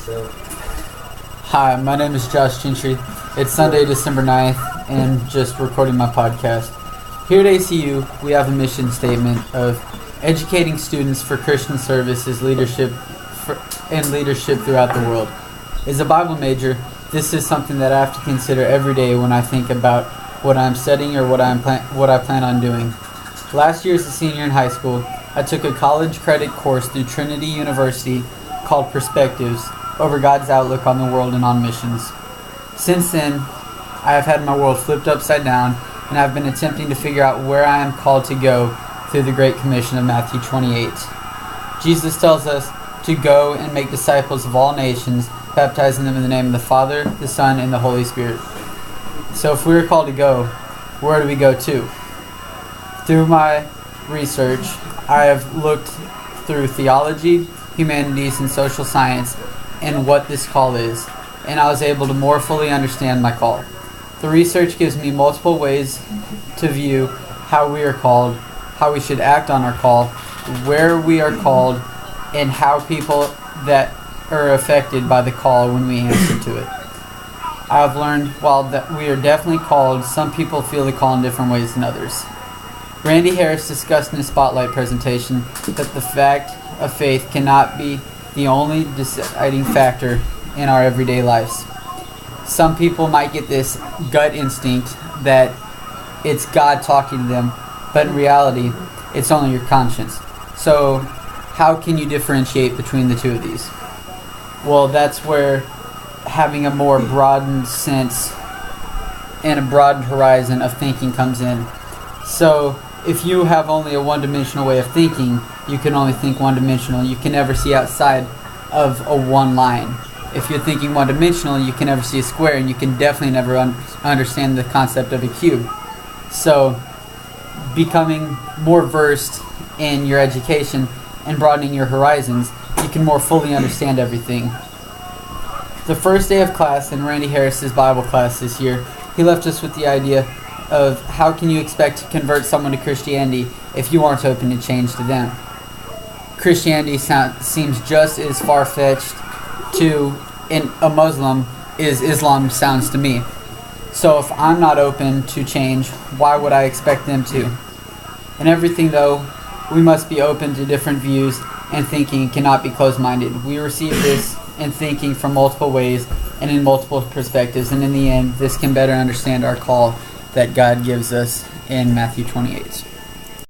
Hi, my name is Josh Gentry. It's Sunday, December 9th, and just recording my podcast. Here at ACU, we have a mission statement of educating students for Christian service as leadership throughout the world. As a Bible major, this is something that I have to consider every day when I think about what I'm studying or what I plan on doing. Last year as a senior in high school, I took a college credit course through Trinity University called Perspectives over God's outlook on the world and on missions. Since then, I have had my world flipped upside down, and I've been attempting to figure out where I am called to go through the Great Commission of Matthew 28. Jesus tells us to go and make disciples of all nations, baptizing them in the name of the Father, the Son, and the Holy Spirit. So if we are called to go, where do we go to? Through my research, I have looked through theology, humanities, and social science and what this call is, and I was able to more fully understand my call. The research gives me multiple ways to view how we are called, how we should act on our call, where we are called, and how people that are affected by the call when we answer to it. I have learned while that we are definitely called, some people feel the call in different ways than others. Randy Harris discussed in his Spotlight presentation that the fact of faith cannot be the only deciding factor in our everyday lives. Some people might get this gut instinct that it's God talking to them, but in reality, it's only your conscience. So, how can you differentiate between the two of these? Well, that's where having a more broadened sense and a broadened horizon of thinking comes in. So, if you have only a one-dimensional way of thinking, you can only think one-dimensional. You can never see outside of a one line. If you're thinking one-dimensional, you can never see a square, and you can definitely never understand the concept of a cube. So, becoming more versed in your education and broadening your horizons, you can more fully understand everything. The first day of class in Randy Harris's Bible class this year, he left us with the idea of how can you expect to convert someone to Christianity if you aren't open to change to them. Christianity seems just as far-fetched to a Muslim as Islam sounds to me. So if I'm not open to change, why would I expect them to? In everything though, we must be open to different views, and thinking cannot be closed-minded. We receive this in thinking from multiple ways and in multiple perspectives, and in the end, this can better understand our call that God gives us in Matthew 28.